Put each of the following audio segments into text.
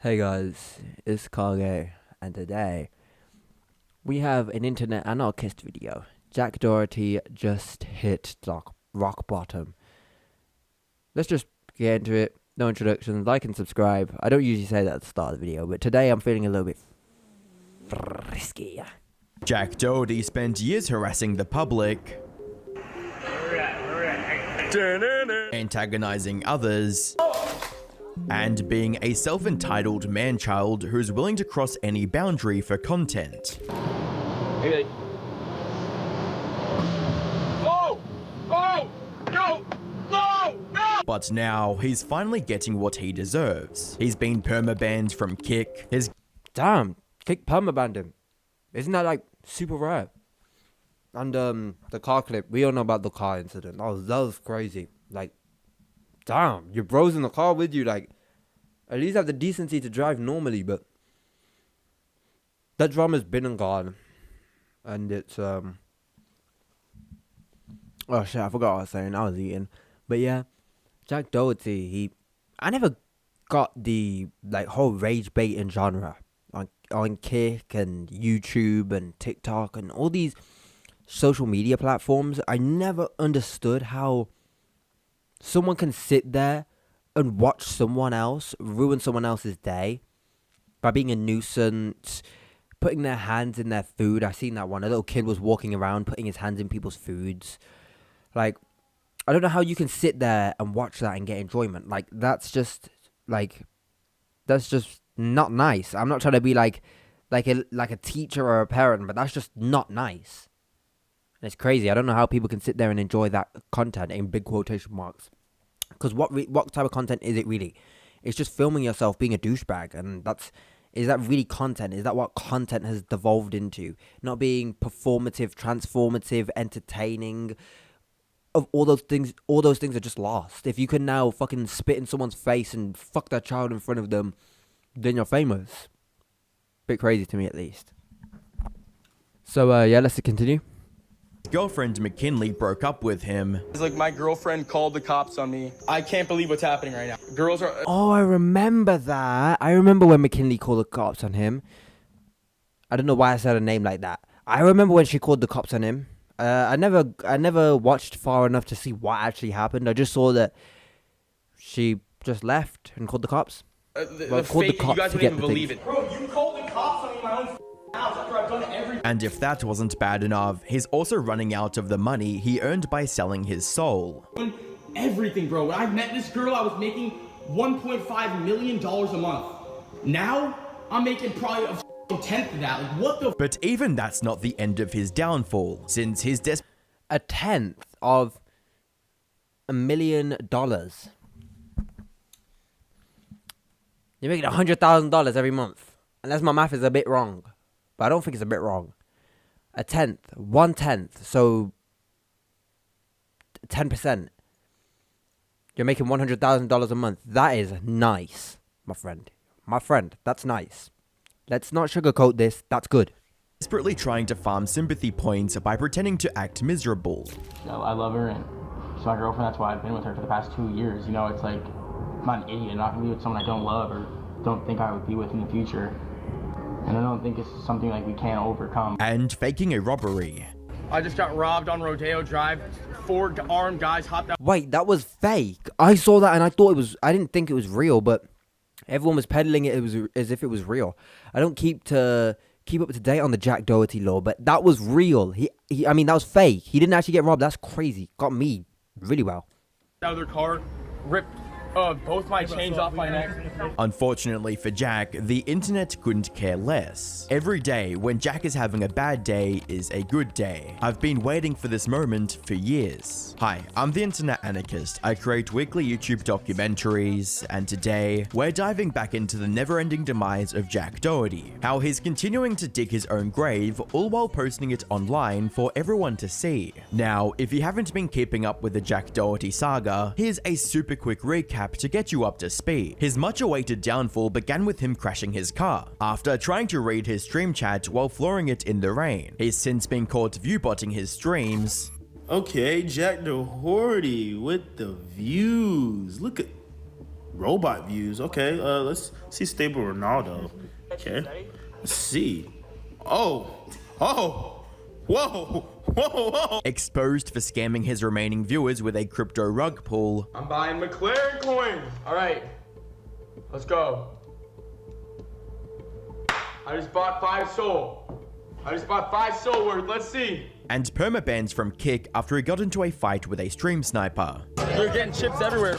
Hey guys, it's Kage, and today we have an internet anarchist video. Jack Doherty just hit rock bottom. Let's just get into it. No introduction, like and subscribe. I don't usually say that at the start of the video, but today I'm feeling a little bit frisky. Jack Doherty spent years harassing the public, antagonizing others, and being a self-entitled man-child who's willing to cross any boundary for content. Maybe Oh! Oh! No! No! No! But now, he's finally getting what he deserves. He's been permabanned from Kick, his Damn, Kick permabanned him. Isn't that like super rare? And the car clip, we all know about the car incident. That was crazy. Like, damn, your bro's in the car with you. Like, at least have the decency to drive normally. But that drama's been and gone, and it's oh shit, I forgot what I was saying. I was eating, but yeah, Jack Doherty. I never got the like whole rage baiting genre on Kick and YouTube and TikTok and all these social media platforms. I never understood how someone can sit there and watch someone else ruin someone else's day by being a nuisance, putting their hands in their food. I seen that one. A little kid was walking around putting his hands in people's foods. Like, I don't know how you can sit there and watch that and get enjoyment. Like, that's just not nice. I'm not trying to be like a teacher or a parent, but that's just not nice. And it's crazy. I don't know how people can sit there and enjoy that content in big quotation marks. Because what type of content is it really? It's just filming yourself being a douchebag, and is that really content? Is that what content has devolved into? Not being performative, transformative, entertaining. Of all those things are just lost. If you can now fucking spit in someone's face and fuck that child in front of them, then you're famous. Bit crazy to me, at least. So yeah, let's continue. girlfriend McKinley broke up with him. It's like my girlfriend called the cops on me. I can't believe what's happening right now. Girls are... Oh, I remember that. I remember when McKinley called the cops on him. I don't know why I said a name like that. I remember when she called the cops on him. I never watched far enough to see what actually happened. I just saw that she just left and called the cops. The fake, you guys wouldn't even believe it. Bro, you called the cops on me in my own house after I've done everything. And if that wasn't bad enough, he's also running out of the money he earned by selling his soul. Everything, bro. When I met this girl, I was making $1.5 million a month. Now, I'm making probably a tenth of that. Like, what the? But even that's not the end of his downfall, since his a tenth of $1 million. You're making $100,000 every month. Unless my math is a bit wrong. But I don't think it's a bit wrong. A tenth. 1/10. So 10%. You're making $100,000 a month. That is nice, my friend. My friend, that's nice. Let's not sugarcoat this. That's good. Desperately trying to farm sympathy points by pretending to act miserable. No, I love her, and she's my girlfriend. That's why I've been with her for the past 2 years. You know, it's like, I'm not an idiot. I'm not gonna be with someone I don't love or don't think I would be with in the future. And I don't think it's something like we can't overcome. And faking a robbery. I just got robbed on Rodeo Drive. 4 armed guys hopped out. Wait, that was fake. I saw that and I didn't think it was real, but everyone was peddling it as if it was real. I don't keep up to date on the Jack Doherty law, but that was real. I mean, that was fake. He didn't actually get robbed. That's crazy. Got me really well. Out of their car, ripped both my chains off my neck. Unfortunately for Jack, the internet couldn't care less. Every day when Jack is having a bad day is a good day. I've been waiting for this moment for years. Hi, I'm the internet anarchist. I create weekly YouTube documentaries, and today we're diving back into the never-ending demise of Jack Doherty. How he's continuing to dig his own grave, all while posting it online for everyone to see. Now, if you haven't been keeping up with the Jack Doherty saga, here's a super quick recap to get you up to speed. His much-awaited downfall began with him crashing his car after trying to read his stream chat while flooring it in the rain. He's since been caught viewbotting his streams. Okay, Jack Doherty with the views. Look at Robot views. Okay, let's see stable Ronaldo. Okay, let's see. Oh, whoa, whoa, whoa. Exposed for scamming his remaining viewers with a crypto rug pull. I'm buying McLaren coins. All right, let's go. I just bought 5 soul. Worth. Let's see. And permabans from Kick after he got into a fight with a stream sniper. You're getting chips everywhere.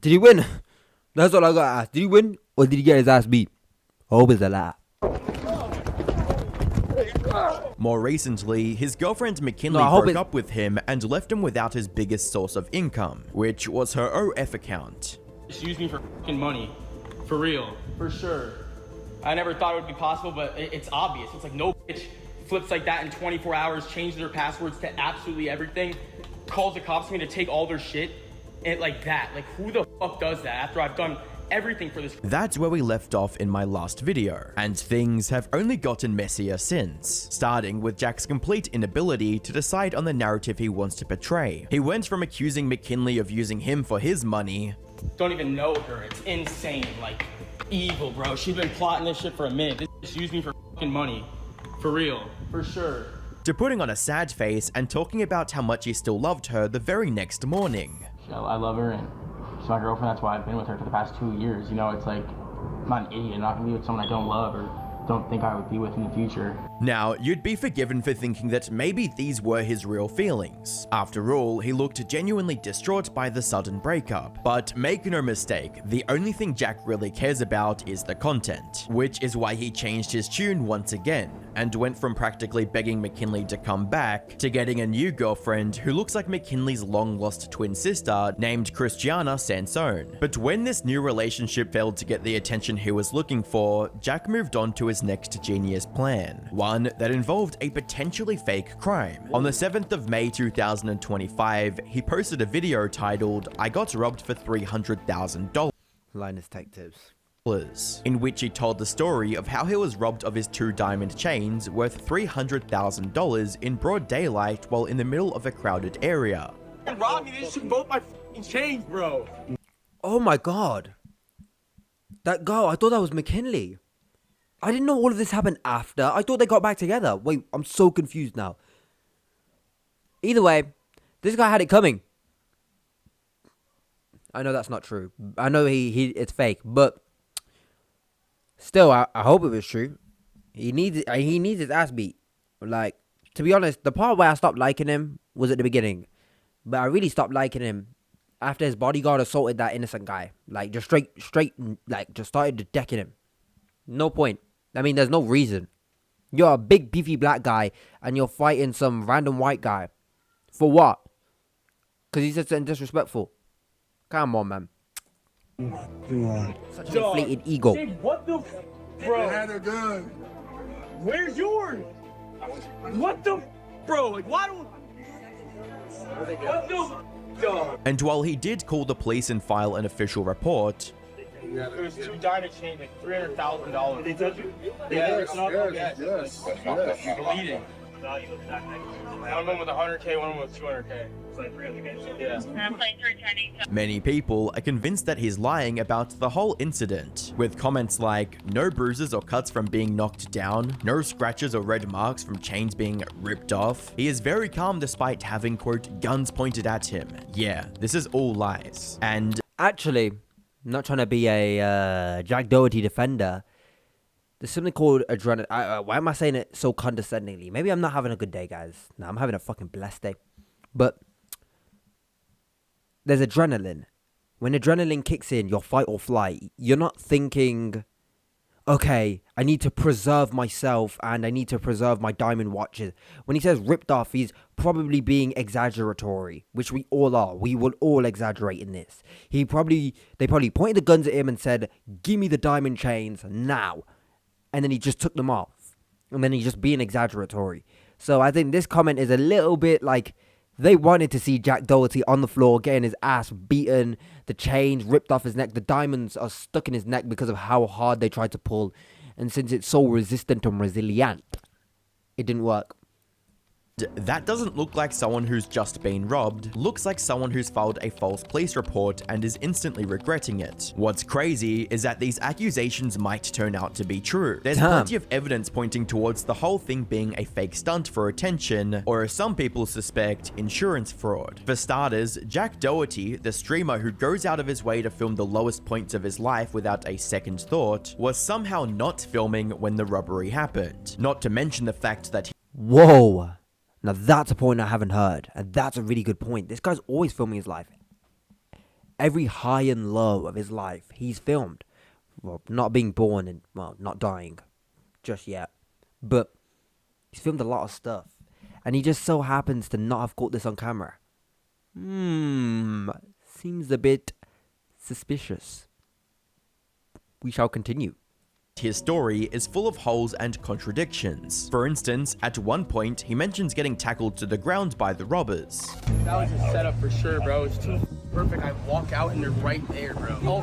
Did he win? That's all I got to ask. Did he win or did he get his ass beat? Hope it's a lie. More recently, his girlfriend McKinley No, broke up with him and left him without his biggest source of income, which was her OF account. Just use me for fucking money. For real. For sure. I never thought it would be possible, but it's obvious. It's like no bitch flips like that in 24 hours, changes their passwords to absolutely everything, calls the cops to me to take all their shit, and like that. Like, who the fuck does that after I've done everything for this? That's where we left off in my last video, and things have only gotten messier since, starting with Jack's complete inability to decide on the narrative he wants to portray. He went from accusing McKinley of using him for his money. Don't even know her. It's insane. Like, evil, bro. She's been plotting this shit for a minute. This just used me for fucking money. For real. For sure. To putting on a sad face and talking about how much he still loved her the very next morning. I love her, and she's my girlfriend. That's why I've been with her for the past 2 years. You know, it's like, I'm not an idiot. I'm not gonna be with someone I don't love or don't think I would be with in the future. Now, you'd be forgiven for thinking that maybe these were his real feelings. After all, he looked genuinely distraught by the sudden breakup. But make no mistake, the only thing Jack really cares about is the content, which is why he changed his tune once again, and went from practically begging McKinley to come back to getting a new girlfriend who looks like McKinley's long-lost twin sister named Christiana Sansone. But when this new relationship failed to get the attention he was looking for, Jack moved on to his next genius plan, one that involved a potentially fake crime. On the 7th of May 2025, he posted a video titled, "I got robbed for $300,000. Linus Tech Tips. In which he told the story of how he was robbed of his 2 diamond chains worth $300,000 in broad daylight while in the middle of a crowded area. Rob me, they should both my fucking chains, bro. Oh my god. That girl, I thought that was McKinley. I didn't know all of this happened after. I thought they got back together. Wait, I'm so confused now. Either way, this guy had it coming. I know that's not true. I know it's fake, but still, I hope it was true. He needs his ass beat. Like, to be honest, the part where I stopped liking him was at the beginning, but I really stopped liking him after his bodyguard assaulted that innocent guy. Like, just straight, like, just started decking him. No point. I mean, there's no reason. You're a big, beefy black guy, and you're fighting some random white guy. For what? Because he said something disrespectful. Come on, man. Such an inflated ego. Dude, what the bro? They had a gun. Where's yours? What the bro? Like, why don't... What the dog? And while he did call the police and file an official report, It was 2 diamond chains, like $300,000. They touch you? Yes, yes. Bleeding. One of them with 100K, one of them with 200K. It's like 300K. Yeah. many people are convinced that he's lying about the whole incident, with comments like, no bruises or cuts from being knocked down, no scratches or red marks from chains being ripped off. He is very calm despite having, quote, guns pointed at him. Yeah, this is all lies. And actually, I'm not trying to be a Jack Doherty defender. There's something called adrenaline. Why am I saying it so condescendingly? Maybe I'm not having a good day, guys. No, I'm having a fucking blessed day. But there's adrenaline. When adrenaline kicks in, your fight or flight, you're not thinking, okay, I need to preserve myself and I need to preserve my diamond watches. When he says ripped off, he's probably being exaggeratory, which we all are. We will all exaggerate in this. They probably pointed the guns at him and said, give me the diamond chains now. And then he just took them off. And then he's just being exaggeratory. So I think this comment is a little bit like they wanted to see Jack Doherty on the floor, getting his ass beaten, the chains ripped off his neck. The diamonds are stuck in his neck because of how hard they tried to pull. And since it's so resistant and resilient, It didn't work. That doesn't look like someone who's just been robbed, looks like someone who's filed a false police report and is instantly regretting it. What's crazy is that these accusations might turn out to be true. There's plenty of evidence pointing towards the whole thing being a fake stunt for attention, or as some people suspect, insurance fraud. For starters, Jack Doherty, the streamer who goes out of his way to film the lowest points of his life without a second thought, was somehow not filming when the robbery happened. Not to mention the fact that Whoa. Now that's a point I haven't heard, and that's a really good point. This guy's always filming his life. Every high and low of his life, he's filmed. Well, not being born and, well, not dying just yet. But he's filmed a lot of stuff. And he just so happens to not have caught this on camera. Seems a bit suspicious. We shall continue. his story is full of holes and contradictions. For instance, at one point, he mentions getting tackled to the ground by the robbers. That was a setup for sure, bro. It's too perfect. I walk out and they're right there, bro. All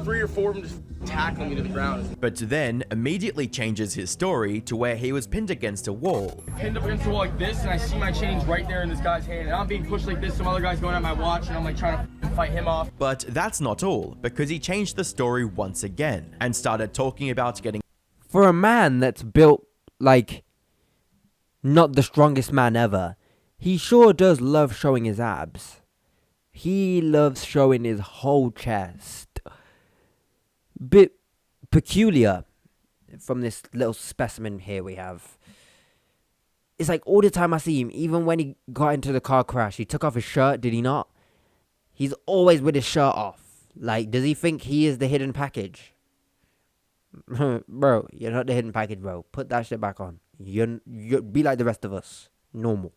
three or four of them just tackling me to the ground. But then immediately changes his story to where he was pinned against a wall. Pinned up against the wall like this, and I see my chains right there in this guy's hand, and I'm being pushed like this. Some other guy's going at my watch, and I'm like trying to fight him off. But that's not all, because he changed the story once again and started talking about getting... For a man that's built like not the strongest man ever, he sure does love showing his abs. He loves showing his whole chest. Bit peculiar from this little specimen here we have. It's like all the time I see him, even when he got into the car crash, he took off his shirt, did he not? He's always with his shirt off. Like, does he think he is the hidden package? Bro, you're not the hidden package, bro. Put that shit back on. You're be like the rest of us. Normal.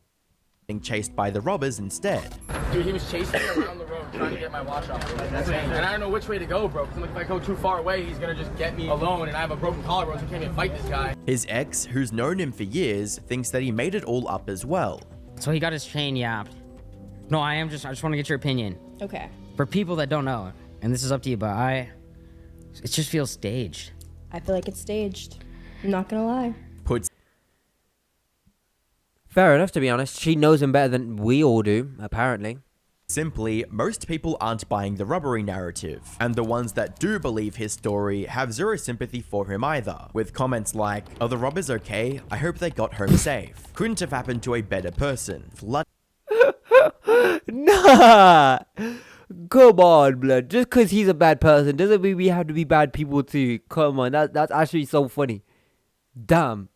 Chased by the robbers instead. Dude, he was chasing me around the road trying to get my watch off. And I don't know which way to go, bro. Because if I go too far away, he's going to just get me alone. And I have a broken collarbone, so I can't even fight this guy. His ex, who's known him for years, thinks that he made it all up as well. So he got his chain yapped. No, I just want to get your opinion. Okay. For people that don't know, and this is up to you, but it just feels staged. I feel like it's staged. I'm not gonna lie. Puts Fair enough, to be honest. She knows him better than we all do, apparently. simply, most people aren't buying the robbery narrative, and the ones that do believe his story have zero sympathy for him either, with comments like, "Are the robbers okay? I hope they got home safe. Couldn't have happened to a better person. Flood." Nah! Come on, blood. Just because he's a bad person doesn't mean we have to be bad people too. Come on, that's actually so funny. Damn.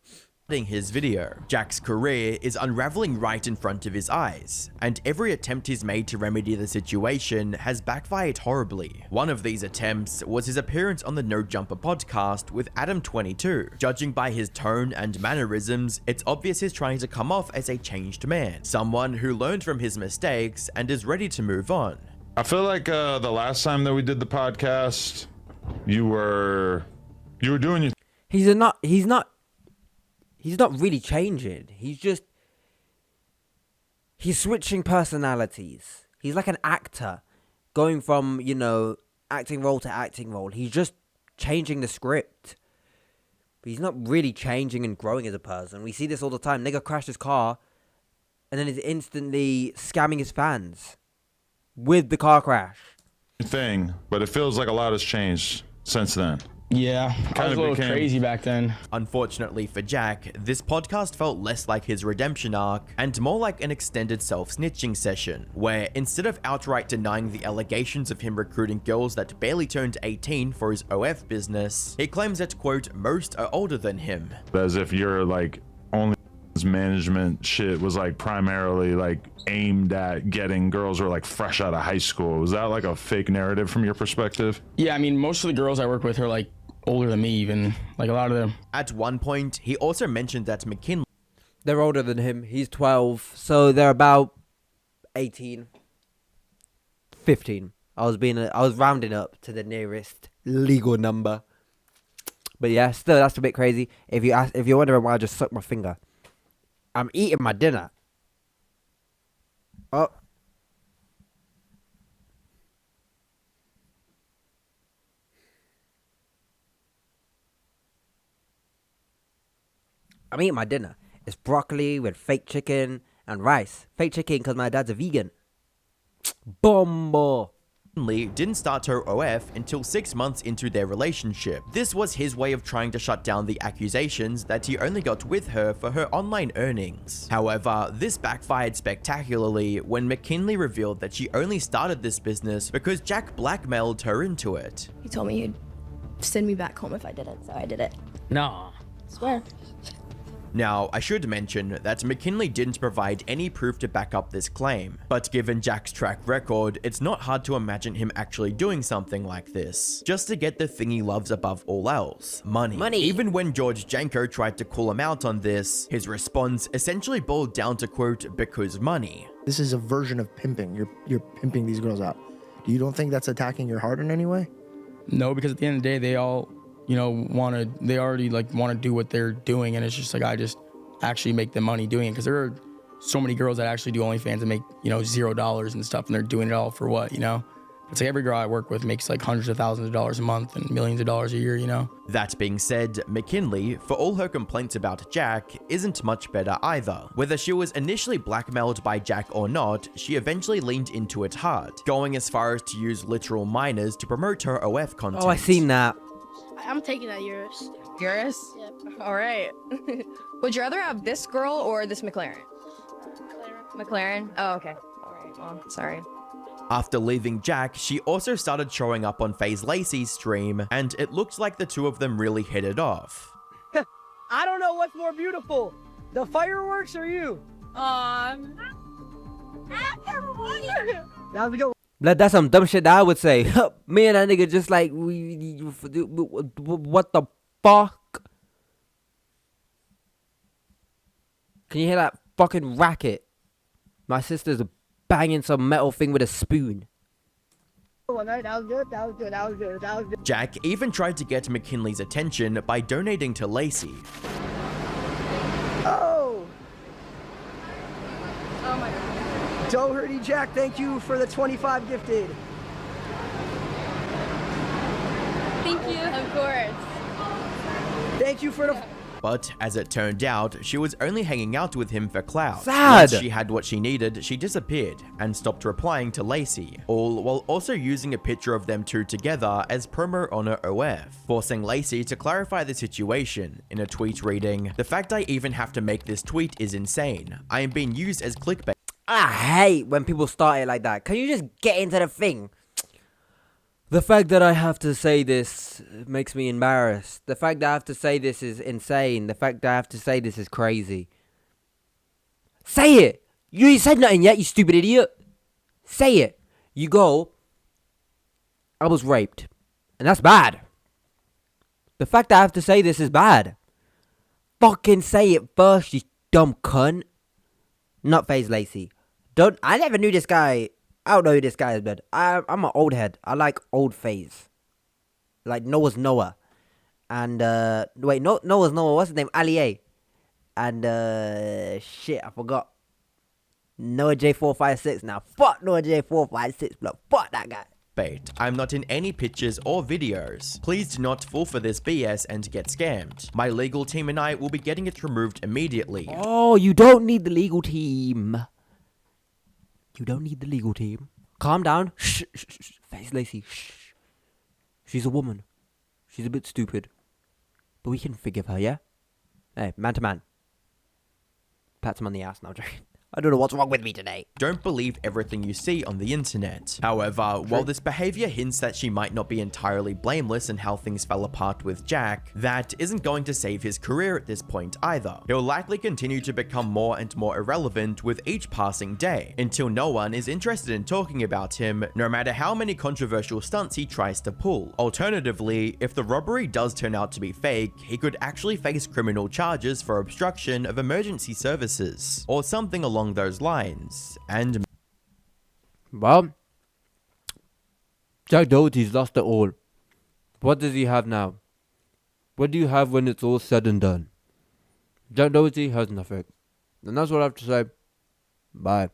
His video. Jack's career is unraveling right in front of his eyes, and every attempt he's made to remedy the situation has backfired horribly. One of these attempts was his appearance on the No Jumper podcast with Adam22. Judging by his tone and mannerisms, it's obvious he's trying to come off as a changed man, someone who learned from his mistakes and is ready to move on. I feel like the last time that we did the podcast, you were doing your... He's not really changing. He's switching personalities. He's like an actor going from, acting role to acting role. He's just changing the script. But he's not really changing and growing as a person. We see this all the time. Nigga crashed his car and then he's instantly scamming his fans with the car crash. thing, but it feels like a lot has changed since then. Yeah, I was a little crazy back then. Unfortunately for Jack, this podcast felt less like his redemption arc and more like an extended self-snitching session, where instead of outright denying the allegations of him recruiting girls that barely turned 18 for his OF business, he claims that, quote, most are older than him. As if you're like only management shit was like primarily like aimed at getting girls who are like fresh out of high school. Was that like a fake narrative from your perspective? Yeah, I mean, most of the girls I work with are like older than me, even like a lot of them. At one point, he also mentioned that McKinley... They're older than him. He's 12, so they're about 18, 15. I was rounding up to the nearest legal number. But yeah, still, that's a bit crazy. If you're wondering why I just sucked my finger, I'm eating my dinner. Oh. I'm eating my dinner. It's broccoli with fake chicken and rice. Fake chicken because my dad's a vegan. Bombo. Lee didn't start her OF until 6 months into their relationship. This was his way of trying to shut down the accusations that he only got with her for her online earnings. However, this backfired spectacularly when McKinley revealed that she only started this business because Jack blackmailed her into it. He told me he'd send me back home if I didn't, so I did it. No. Swear. Now, I should mention that McKinley didn't provide any proof to back up this claim, but given Jack's track record, it's not hard to imagine him actually doing something like this, just to get the thing he loves above all else, money. Even when George Janko tried to call him out on this, his response essentially boiled down to quote, because money. This is a version of pimping. You're pimping these girls out. You don't think that's attacking your heart in any way? No, because at the end of the day, they all, you know, they already like want to do what they're doing, and it's just like I just actually make the money doing it, because there are so many girls that actually do OnlyFans and make, you know, $0 and stuff, and they're doing it all for what, you know? It's like every girl I work with makes like hundreds of thousands of dollars a month and millions of dollars a year, you know? That being said, McKinley, for all her complaints about Jack, isn't much better either. Whether she was initially blackmailed by Jack or not, she eventually leaned into it hard, going as far as to use literal minors to promote her OF content. Oh, I seen that. I'm taking that Urus. Yours? Yep. All right. Would you rather have this girl or this McLaren? McLaren? Oh, okay. All right. Well, sorry. After leaving Jack, she also started showing up on FaZe Lacey's stream, and it looked like the two of them really hit it off. I don't know what's more beautiful, the fireworks or you? That was a good. That's some dumb shit that I would say. Me and that nigga just like, what the fuck? Can you hear that fucking racket? My sister's banging some metal thing with a spoon. That was good. That was good. That was good. That was good. Jack even tried to get McKinley's attention by donating to Lacey. Oh! Oh my god. Doherty Jack, thank you for the 25 gifted. Thank you. Of course. Thank you for the... But as it turned out, she was only hanging out with him for clout. Sad. Once she had what she needed, she disappeared and stopped replying to Lacey, all while also using a picture of them two together as promo on her OF, forcing Lacey to clarify the situation in a tweet reading, "The fact I even have to make this tweet is insane. I am being used as clickbait." I hate when people start it like that. Can you just get into the thing? The fact that I have to say this makes me embarrassed. The fact that I have to say this is insane. The fact that I have to say this is crazy. Say it! You ain't said nothing yet, you stupid idiot. Say it. You go, I was raped. And that's bad. The fact that I have to say this is bad. Fucking say it first, you dumb cunt. Not FaZe Lacey. I never knew this guy. I don't know who this guy is, but I'm an old head. I like old FaZe. Like Noah's Noah. And, wait, Noah's Noah, what's his name? Ali A. And, shit, I forgot. Noah J456 now. Fuck Noah J456, bro. Fuck that guy. I'm not in any pictures or videos. Please do not fall for this BS and get scammed. My legal team and I will be getting it removed immediately. Oh, you don't need the legal team. You don't need the legal team. Calm down. Shh, shh, shh. FaZe Lacey. Shh. She's a woman. She's a bit stupid. But we can forgive her, yeah? Hey, man to man. Pats him on the ass now, joking. I don't know what's wrong with me today. Don't believe everything you see on the internet. However, while this behavior hints that she might not be entirely blameless in how things fell apart with Jack, that isn't going to save his career at this point either. He'll likely continue to become more and more irrelevant with each passing day, until no one is interested in talking about him, no matter how many controversial stunts he tries to pull. Alternatively, if the robbery does turn out to be fake, he could actually face criminal charges for obstruction of emergency services, or something along those lines. And well, Jack Doherty's lost it all. What does he have now? What do you have when it's all said and done? Jack Doherty has nothing. And that's what I have to say. Bye.